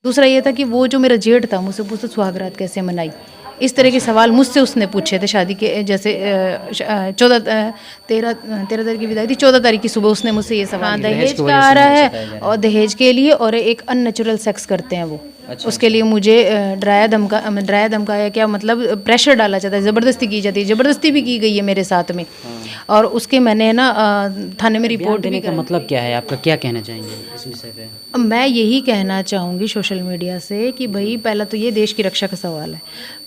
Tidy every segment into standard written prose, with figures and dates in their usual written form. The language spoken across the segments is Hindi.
दूसरा ये था कि वो जो मेरा जेठ था मुझसे पूछता सुहागरात कैसे मनाई, इस तरह के सवाल मुझसे उसने पूछे थे शादी के। जैसे 13 तारीख की विदाई थी, 14 तारीख की सुबह उसने मुझसे ये सवाल दहेज का आ रहा है और दहेज के लिए और एक अननेचुरल सेक्स करते हैं वो। उसके लिए मुझे डराया धमकाया, क्या मतलब प्रेशर डाला जाता है, ज़बरदस्ती की जाती है, ज़बरदस्ती भी की गई है मेरे साथ में। और उसके मैंने ना थाने में रिपोर्ट भी देने का मतलब क्या है आपका, क्या कहना चाहेंगे इस विषय पे? मैं यही कहना चाहूँगी सोशल मीडिया से कि भाई पहला तो ये देश की रक्षा का सवाल है,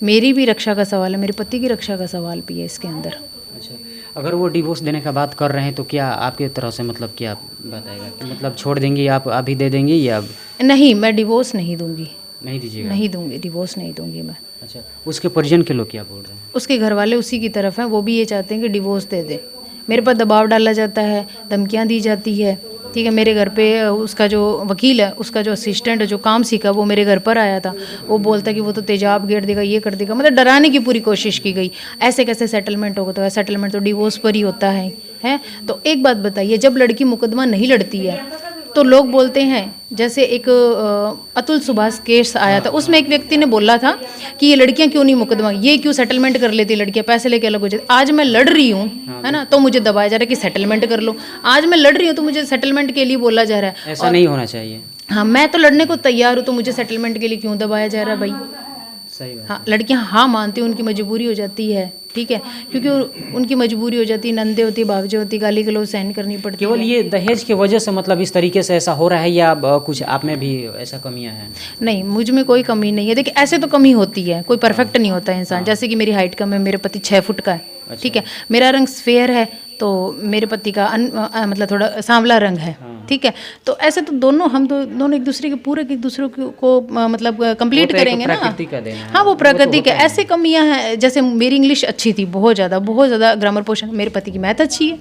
मेरी भी रक्षा का सवाल है, मेरे पति की रक्षा का सवाल भी है इसके अंदर। अच्छा, अगर वो डिवोर्स देने का बात कर रहे हैं तो क्या आपके तरफ से मतलब क्या बताएगा कि मतलब छोड़ देंगी आप, अभी दे देंगी या नहीं, मैं डिवोर्स नहीं दूंगी, नहीं दीजिएगा? नहीं दूंगी, डिवोर्स नहीं दूंगी मैं। अच्छा, उसके परिजन के लोग क्या बोल रहे हैं? उसके घर वाले उसी की तरफ हैं, वो भी ये चाहते हैं कि डिवोर्स दे दे। मेरे पर दबाव डाला जाता है, धमकियाँ दी जाती है, ठीक है। मेरे घर पे उसका जो वकील है, उसका जो असिस्टेंट जो काम सीखा वो मेरे घर पर आया था, वो बोलता कि वो तो तेजाब गेर देगा, ये कर देगा, मतलब डराने की पूरी कोशिश की गई। ऐसे कैसे सेटलमेंट होगा? तो सेटलमेंट तो डिवोर्स पर ही होता है, हैं? तो एक बात बताइए, जब लड़की मुकदमा नहीं लड़ती है तो लोग बोलते हैं, जैसे एक अतुल सुभाष केस आया था, उसमें एक व्यक्ति ने बोला था कि ये लड़कियां क्यों नहीं मुकदमा, ये क्यों सेटलमेंट कर लेती लड़कियां, पैसे लेके अलग हो जाती। आज मैं लड़ रही हूँ, है ना, तो मुझे दबाया जा रहा है कि सेटलमेंट कर लो। आज मैं लड़ रही हूँ तो मुझे सेटलमेंट के लिए बोला जा रहा है। ऐसा नहीं होना चाहिए। हाँ, मैं तो लड़ने को तैयार हूँ, तो मुझे सेटलमेंट के लिए क्यों दबाया जा रहा है भाई? सही बात। हाँ, लड़कियां हाँ मानती हैं, उनकी मजबूरी हो जाती है, ठीक है, क्योंकि उनकी मजबूरी हो जाती है, नंदे होती है, भावजे होती, गाली गलौज सहन करनी पड़ती है। केवल ये दहेज की वजह से मतलब इस तरीके से ऐसा हो रहा है या कुछ आप में भी ऐसा कमियां हैं? नहीं, मुझ में कोई कमी नहीं है। देखिए, ऐसे तो कमी होती है, कोई परफेक्ट नहीं होता इंसान। जैसे कि मेरी हाइट कम है, मेरे पति 6 फुट का है, ठीक है, मेरा रंग फेयर है, तो मेरे पति का मतलब थोड़ा सांवला रंग है, ठीक है। तो ऐसे तो हम तो दोनों एक दूसरे के पूरे एक दूसरे को मतलब कंप्लीट करेंगे ना। हाँ, वो प्रकृति के ऐसे कमियां हैं। जैसे मेरी इंग्लिश अच्छी थी, बहुत ज़्यादा ग्रामर पोर्शन, मेरे पति की मैथ अच्छी है,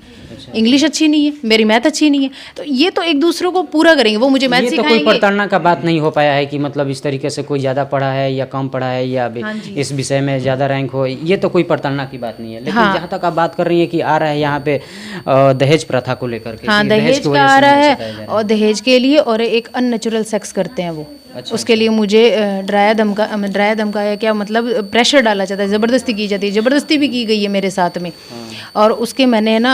इंग्लिश अच्छी नहीं है, मेरी मैथ अच्छी नहीं है, तो ये तो एक दूसरे को पूरा करेंगे। वो मुझे मैथ ये तो सिखाएंगे। कोई प्रताड़ना का बात नहीं हो पाया है कि मतलब इस तरीके से कोई ज़्यादा पढ़ा है या कम पढ़ा है या इस विषय में ज़्यादा रैंक हो, ये तो कोई प्रताड़ना की बात नहीं है। लेकिन जहाँ तक आप बात कर रही है कि आ रहा है यहाँ पे दहेज प्रथा को लेकर के, हाँ, दहेज का आ रहा है और दहेज के लिए और एक अननेचुरल सेक्स करते हैं वो। उसके लिए मुझे डराया धमकाया, क्या मतलब प्रेशर डाला जाता है, ज़बरदस्ती की जाती है, ज़बरदस्ती भी की गई है मेरे साथ में। और उसके मैंने ना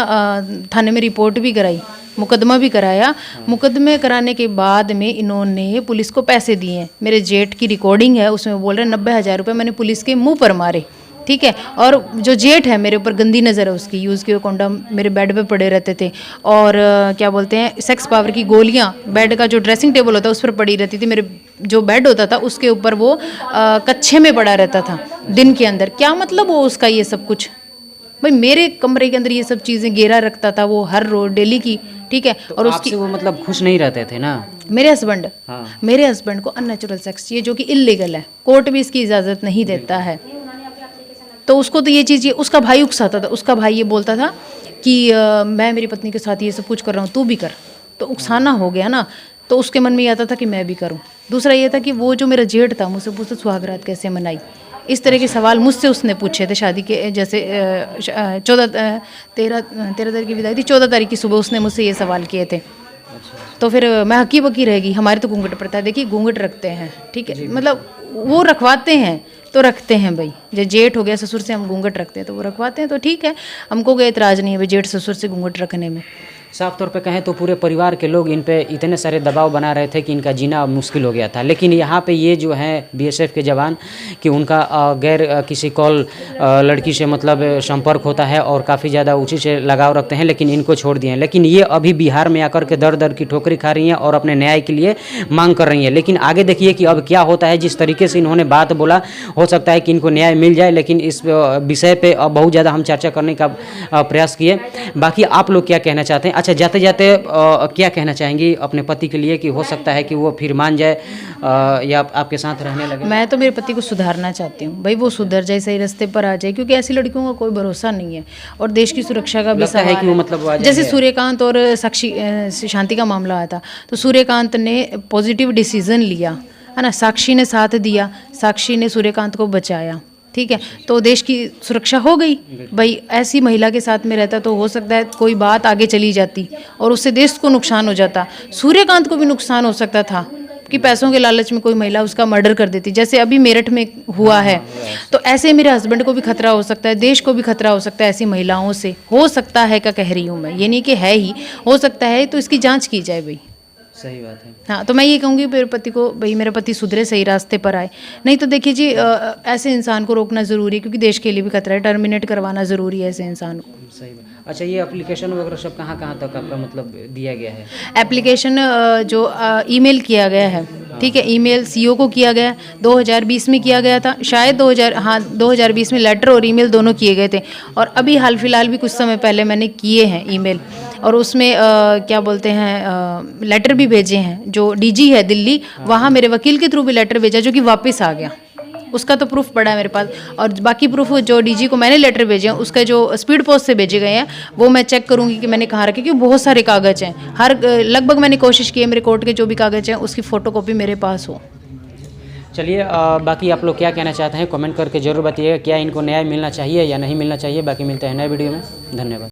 थाने में रिपोर्ट भी कराई, मुकदमा भी कराया। मुकदमे कराने के बाद में इन्होंने पुलिस को पैसे दिए हैं। मेरे जेठ की रिकॉर्डिंग है, उसमें बोल रहे हैं 90,000 रुपये मैंने पुलिस के मुंह पर मारे, ठीक है। और जो जेठ है मेरे ऊपर गंदी नज़र है उसकी, यूज़ किए कॉन्डम मेरे बेड पे पड़े रहते थे। और क्या बोलते हैं, सेक्स पावर की गोलियां बेड का जो ड्रेसिंग टेबल होता है उस पर पड़ी रहती थी। मेरे जो बेड होता था उसके ऊपर वो कच्छे में पड़ा रहता था दिन के अंदर। क्या मतलब हो उसका ये सब कुछ? भाई मेरे कमरे के अंदर ये सब चीज़ें घेरा रखता था वो हर रोज डेली की, ठीक है। तो और उसकी वो मतलब खुश नहीं रहते थे ना मेरे हस्बैंड? हाँ। मेरे हस्बैंड को अननेचुरल सेक्स चाहिए, जो कि इलीगल है, कोर्ट भी इसकी इजाज़त नहीं देता है। तो उसको तो ये चीज़, ये उसका भाई उकसाता था, उसका भाई ये बोलता था कि मैं मेरी पत्नी के साथ ये सब कुछ कर रहा हूँ, तू भी कर। तो उकसाना हो गया ना, तो उसके मन में ये आता था कि मैं भी करूँ। दूसरा ये था कि वो जो मेरा जेठ था मुझसे पूछता सुहागरात कैसे मनाई, इस तरह के सवाल मुझसे उसने पूछे थे शादी के। जैसे 13 तारीख की विदाई थी, 14 तारीख की सुबह उसने मुझसे ये सवाल किए थे। तो फिर मैं हकी बकी रहेगी, हमारे तो घूंघट पड़ता है। देखिए, घूंघट रखते हैं, ठीक है, मतलब वो रखवाते हैं तो रखते हैं भाई। जो जेठ हो गया ससुर से हम घूंघट रखते हैं तो वो रखवाते हैं, तो ठीक है, हमको कोई एतराज़ नहीं है भाई जेठ ससुर से घूंघट रखने में। साफ तौर पे कहें तो पूरे परिवार के लोग इन पे इतने सारे दबाव बना रहे थे कि इनका जीना मुश्किल हो गया था। लेकिन यहाँ पे ये जो हैं बीएसएफ के जवान कि उनका गैर किसी कॉल लड़की से मतलब संपर्क होता है और काफ़ी ज़्यादा उसी से लगाव रखते हैं, लेकिन इनको छोड़ दिए हैं। लेकिन ये अभी बिहार में आकर के दर दर की ठोकरी खा रही हैं और अपने न्याय के लिए मांग कर रही हैं। लेकिन आगे देखिए कि अब क्या होता है। जिस तरीके से इन्होंने बात बोला, हो सकता है कि इनको न्याय मिल जाए, लेकिन इस विषय पर अब बहुत ज़्यादा हम चर्चा करने का प्रयास किए। बाकी आप लोग क्या कहना चाहते हैं? अच्छा, जाते जाते क्या कहना चाहेंगी अपने पति के लिए कि हो सकता है कि वो फिर मान जाए या आपके साथ रहने लगे? मैं तो मेरे पति को सुधारना चाहती हूँ भाई, वो सुधर जाए, सही रास्ते पर आ जाए, क्योंकि ऐसी लड़कियों का कोई भरोसा नहीं है। और देश की सुरक्षा का भी सवाल है कि वो मतलब जैसे सूर्यकांत और साक्षी शांति का मामला आया था, तो सूर्यकांत ने पॉजिटिव डिसीजन लिया, है ना, साक्षी ने साथ दिया, साक्षी ने सूर्यकांत को बचाया, ठीक है, तो देश की सुरक्षा हो गई भाई। ऐसी महिला के साथ में रहता तो हो सकता है कोई बात आगे चली जाती और उससे देश को नुकसान हो जाता, सूर्यकांत को भी नुकसान हो सकता था, कि पैसों के लालच में कोई महिला उसका मर्डर कर देती, जैसे अभी मेरठ में हुआ है। तो ऐसे मेरे हस्बैंड को भी खतरा हो सकता है, देश को भी खतरा हो सकता है ऐसी महिलाओं से। हो सकता है क्या कह रही हूँ मैं, ये नहीं कि है ही, हो सकता है, तो इसकी जांच की जाए भाई। सही बात है। हाँ, तो मैं ये कहूँगी मेरे पति को, भाई मेरा पति सुधरे, सही रास्ते पर आए। नहीं तो देखिए जी, ऐसे इंसान को रोकना ज़रूरी है, क्योंकि देश के लिए भी खतरा है। टर्मिनेट करवाना ज़रूरी है ऐसे इंसान को। सही बात। अच्छा, ये एप्लीकेशन वगैरह सब कहाँ कहाँ तक आपका मतलब दिया गया है? एप्लीकेशन जो ईमेल किया गया है, ठीक है, ईमेल सीओ को किया गया, 2020 में किया गया था शायद, 2020 में लेटर और ईमेल दोनों किए गए थे। और अभी हाल फिलहाल भी कुछ समय पहले मैंने किए हैं ईमेल, और उसमें क्या बोलते हैं, लेटर भी भेजे हैं। जो डीजी है दिल्ली, वहाँ मेरे वकील के थ्रू भी लेटर भेजा, जो कि वापस आ गया। उसका तो प्रूफ पड़ा है मेरे पास, और बाकी प्रूफ जो डीजी को मैंने लेटर भेजे हैं, उसका जो स्पीड पोस्ट से भेजे गए हैं, वो मैं चेक करूंगी कि मैंने कहाँ रखे, क्योंकि बहुत सारे कागज़ हैं। लगभग मैंने कोशिश की है मेरे कोर्ट के जो भी कागज़ हैं उसकी फ़ोटोकॉपी मेरे पास हो। चलिए, बाकी आप लोग क्या कहना चाहते हैं कमेंट करके ज़रूर बताइएगा। क्या इनको न्याय मिलना चाहिए या नहीं मिलना चाहिए? बाकी मिलते हैं नए वीडियो में। धन्यवाद।